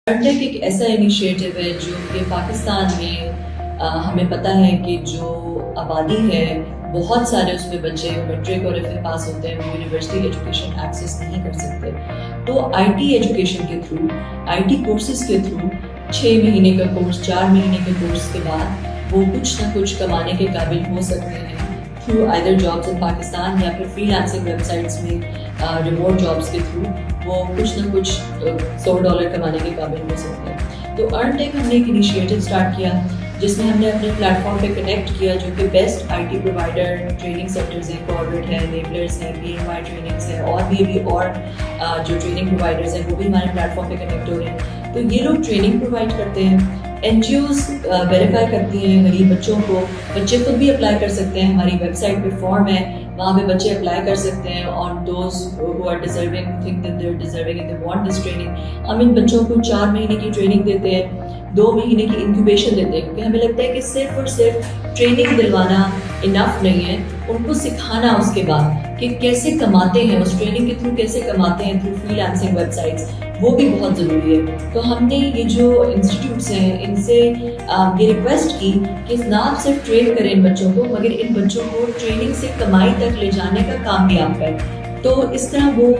ارنٹیک ایک ایسا انیشیٹو ہے جو کہ پاکستان میں ہمیں پتہ ہے کہ جو آبادی ہے بہت سارے اس میں بچے میٹرک اور ایف اے پاس ہوتے ہیں، وہ یونیورسٹی ایجوکیشن ایکسیس نہیں کر سکتے. تو آئی ٹی ایجوکیشن کے تھرو، آئی ٹی کورسز کے تھرو 6 مہینے کا کورس، 4 مہینے کے کورس کے بعد وہ کچھ نہ کچھ کمانے کے قابل ہو سکتے ہیں تھرو آئدر جابس ان پاکستان یا پھر فری لانسنگ ویب سائٹس میں ریموٹ جابس کے تھرو وہ کچھ نہ کچھ $100 کمانے کے قابل ہو سکتے ہیں. تو ارنٹیک ہم نے ایک انیشیٹو اسٹارٹ کیا جس میں ہم نے اپنے پلیٹ فارم پہ کنیکٹ کیا جو کہ best I T provider training centres ہیں، کوآرڈینیٹ ہے، لیبلرز ہیں، پی ایم آئی ٹریننگس ہیں، اور بھی اور جو ٹریننگ پرووائڈرز ہیں وہ بھی ہمارے پلیٹ فارم پہ کنیکٹ ہو رہے ہیں. تو یہ لوگ ٹریننگ پرووائڈ کرتے ہیں، این جی اوز ویریفائی کرتی ہیں غریب بچوں کو، بچے خود بھی اپلائی کر سکتے ہیں. ہماری ویب سائٹ پہ فارم ہے، وہاں پہ بچے اپلائی کر سکتے ہیں. On those who are deserving, think that they are deserving and they want this training. ہم ان بچوں کو 4 مہینے کی ٹریننگ دیتے ہیں، 2 مہینے کی انکیوبیشن دیتے ہیں، کیونکہ ہمیں لگتا ہے کہ صرف اور صرف ٹریننگ دلوانا انف نہیں ہے، ان کو سکھانا اس کے بعد کہ کیسے کماتے ہیں، اس ٹریننگ کے تھرو کیسے کماتے ہیں through free lancing web sites, وہ بھی بہت ضروری ہے. تو ہم نے یہ جو انسٹیٹیوٹس ہیں ان سے یہ ریکویسٹ کی کہ نہ آپ صرف ٹرین کریں ان بچوں کو، مگر ان بچوں کو ٹریننگ سے کمائی تک لے جانے کا کام بھی آپ کریں. تو اس طرح وہ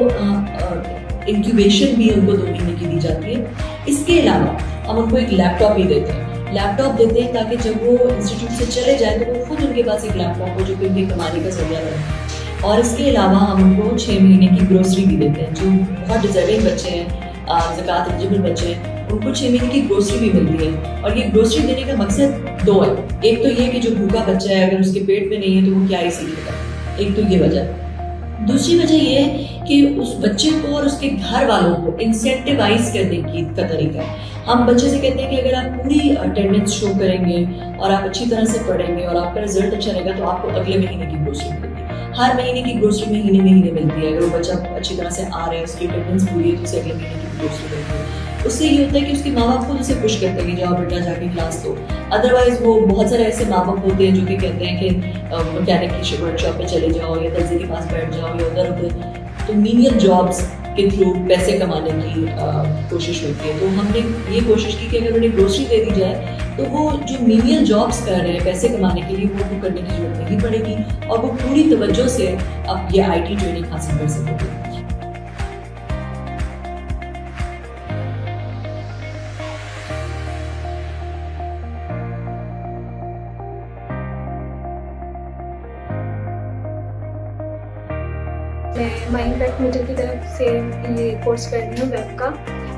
انکیوبیشن بھی ان کو 2 مہینے کی دی جاتی ہے. اس کے علاوہ ہم ان کو ایک لیپ ٹاپ بھی دیتے ہیں، لیپ ٹاپ دیتے ہیں تاکہ جب وہ انسٹیٹیوٹ سے چلے جائیں تو وہ خود ان کے پاس ایک لیپ ٹاپ ہو جو کہ ان کے کمانے کا ذریعہ بنے. اور اس کے علاوہ ہم ان کو 6 مہینے کی گروسری بھی دیتے ہیں. جو بہت ڈیزرونگ بچے ہیں، زکوٰۃ ایلیجبل بچے ہیں، ان کو 6 مہینے کی گروسری بھی ملتی ہے. اور یہ گروسری دینے کا مقصد 2 ہے. ایک تو یہ کہ جو بھوکا بچہ ہے اگر اس کے پیٹ میں نہیں ہے تو وہ کیا ہی سیکھے گا، ایک تو یہ وجہ. دوسری وجہ یہ ہے کہ اس بچے کو اور اس کے گھر والوں کو انسینٹیوائز کرنے کا طریقہ ہے. ہم بچے سے کہتے ہیں کہ اگر آپ پوری اٹینڈنس شو کریں گے اور آپ اچھی طرح سے پڑھیں گے اور آپ کا رزلٹ اچھا رہے گا تو آپ کو اگلے مہینے کی گروسری ملے گی. ہر مہینے کی گروسری مہینے ملتی ہے. اگر وہ بچہ اچھی طرح سے آ رہا ہے، اس کی اٹینڈنس پوری ہے، تو اسے اگلے مہینے کی گروسری ملتی ہے. اس سے یہ ہوتا ہے کہ اس کے ماں باپ خود اسے خوش کرتے ہیں کہ جاؤ بیٹا جا کے کلاس دو. ادروائز وہ بہت سارے ایسے ماں باپ ہوتے ہیں جو کہ کہتے ہیں کہ مکینک کی ورک شاپ پہ چلے جاؤ یا درزی کے پاس بیٹھ جاؤ یا ادھر ادھر. تو مینیل جابس کے تھرو پیسے کمانے کی کوشش ہوتی ہے. تو ہم نے یہ کوشش کی کہ اگر انہیں گروسری دے دی جائے تو وہ جو مینیل جابس کر رہے ہیں پیسے کمانے کے لیے وہ کرنے کی ضرورت نہیں پڑے گی اور وہ پوری توجہ سے اب یہ آئی ٹی ٹریننگ حاصل کر سکیں گے. میں امپیکٹ میٹر کی طرف سے یہ کورس کر رہی ہوں ویب کا.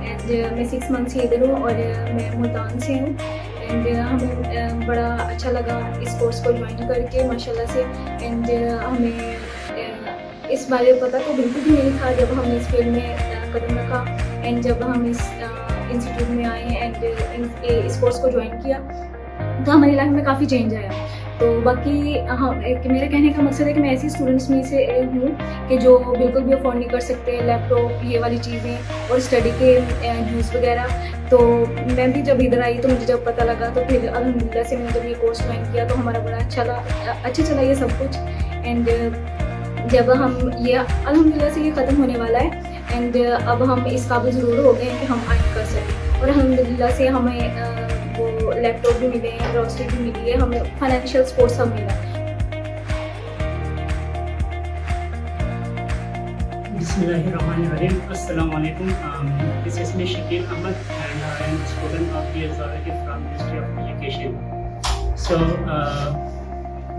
اینڈ میں 6 منتھ سے ادھر ہوں اور میں ملتان سے ہوں. اینڈ ہمیں بڑا اچھا لگا اس کورس کو جوائن کر کے ماشاء اللہ سے. اینڈ ہمیں اس بارے میں پتہ تو بالکل بھی نہیں تھا جب ہم نے اس فیلڈ میں قدم رکھا. اینڈ جب ہم اس انسٹیٹیوٹ میں آئے اینڈ اس کورس کو جوائن کیا تو ہماری لائف میں کافی چینج آیا. تو باقی میرے کہنے کا مقصد ہے کہ میں ایسی اسٹوڈنٹس میں سے ہوں کہ جو بالکل بھی افورڈ نہیں کر سکتے لیپ ٹاپ یہ والی چیزیں اور اسٹڈی کے یوز وغیرہ. تو میں بھی جب ادھر آئی تو مجھے جب پتہ لگا تو پھر الحمدللہ سے میں نے جب یہ کورس جوائن کیا تو ہمارا بڑا اچھا چلا یہ سب کچھ. اینڈ جب ہم یہ الحمدللہ سے یہ ختم ہونے والا ہے اینڈ اب ہم اس قابل ضرور ہو گئے ہیں کہ ہم ارن کر سکیں. اور الحمدللہ سے ہمیں وہ لیپ ٹاپ بھی ملے ہیں، گروسری بھی ملی ہے، ہمیں فائنینشیل سپورٹ سب ملا. بسم اللہ الرحمن الرحیم. السلام علیکم. This is me Shakil Ahmed and I am a student of the zoology from Ministry of Education. So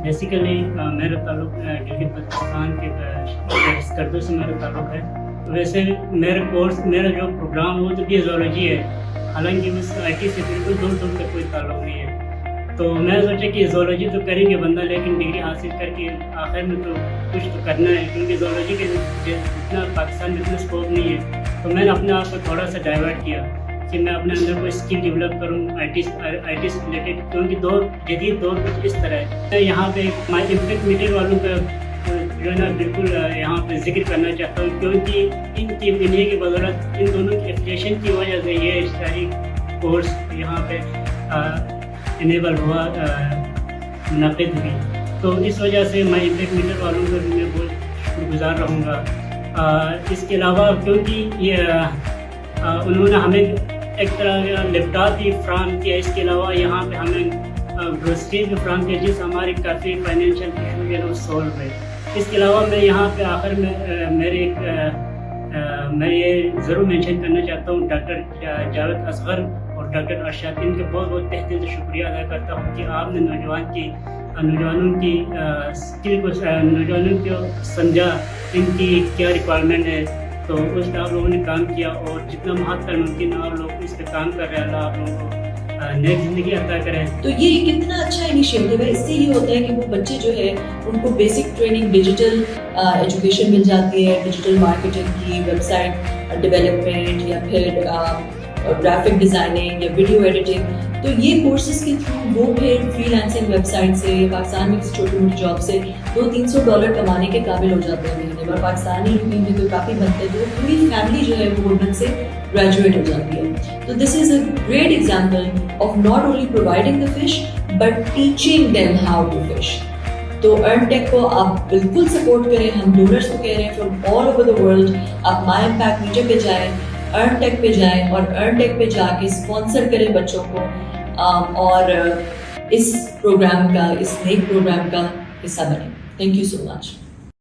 basically میرا تعلق ڈلہی پاکستان کے اسکردو سے میرا تعلق ہے. ویسے میرا جو پروگرام وہ تو بھی زولوجی ہے، حالانکہ اس آئی ٹی سے بالکل دور تک کوئی تعلق نہیں ہے. تو میں سوچا کہ زولوجی تو کریں گے بندہ، لیکن ڈگری حاصل کر کے آخر میں تو کچھ تو کرنا ہے، کیونکہ زولوجی کے اتنا پاکستان میں اتنا اسکوپ نہیں ہے. تو میں نے اپنے آپ کو تھوڑا سا ڈائیورٹ کیا کہ میں اپنے اندر کوئی اسکل ڈیولپ کروں آئی ٹی سے ریلیٹڈ، کیونکہ جدید دور کچھ اس طرح ہے. میں یہاں پہ مائی امپیکٹ میٹر والوں کا جو ہے نا بالکل یہاں پہ ذکر کرنا چاہتا ہوں، کیونکہ انہیں کی بدولت ان دونوں کی ایفیلیشن کی وجہ سے یہ ساری کورس یہاں پہ انیبل ہوا، منعقد ہوئی. تو اس وجہ سے میں امپیکٹ میٹر والوں کا بھی میں بہت شکر گزار رہوں گا. اس کے علاوہ کیونکہ یہ انہوں نے ہمیں ایک طرح لیپ ٹاپ بھی فراہم کیا. اس کے علاوہ یہاں پہ ہمیں گروسریز بھی فراہم کیا جس سے ہماری کافی فائنینشیل ایشو جو ہے وہ سولو ہوئے. اس کے علاوہ میں یہاں پہ آخر میں میں یہ ضرور مینشن کرنا چاہتا ہوں ڈاکٹر جاوید اصغر اور ڈاکٹر ارشاد ان کے بہت بہت تہ دل سے شکریہ ادا کرتا ہوں کہ آپ نے نوجوانوں کی اسکل کو سمجھا ان کی کیا ریکوائرمنٹ ہے, تو اس پہ آپ لوگوں نے کام کیا اور جتنا محت کر ممکن آپ لوگ اس پہ کام کر رہے ہیں. اللہ آپ لوگوں کو نیک زندگی عطا کرے. تو یہ کتنا اچھا انیشیٹو ہے. اس سے یہ ہوتا ہے کہ وہ بچے جو ہے ان کو بیسک ٹریننگ ڈیجیٹل ایجوکیشن مل جاتی ہے, ڈیجیٹل مارکیٹنگ کی, ویب سائٹ ڈیولپمنٹ یا پھر گرافک ڈیزائننگ یا ویڈیو ایڈیٹنگ. تو یہ کورسز کے تھرو وہ پھر فری لانسنگ ویب سائٹ سے پاکستان میں کسی چھوٹی موٹی جاب سے $200-300 کمانے کے قابل ہو جاتے ہیں مہینے میں. اور پاکستانی روپین میں کوئی کافی بنتے ہیں تو پوری فیملی جو ہے وہ گورنمنٹ سے گریجویٹ ہو جاتی ہے. تو this is a great example of not only providing the fish but teaching them how to fish. تو ارن ٹیک کو آپ بالکل سپورٹ کریں. ہم ڈونرس کو کہہ رہے ہیں from all over the world, آپ مائی امپیکٹ میڈیا پہ جائیں, ارن ٹیک پہ جائیں اور ارن ٹیک پہ جا کے اسپانسر کریں بچوں کو اور اس پروگرام کا, اس نیک پروگرام کا حصہ بنیں. Thank you so much.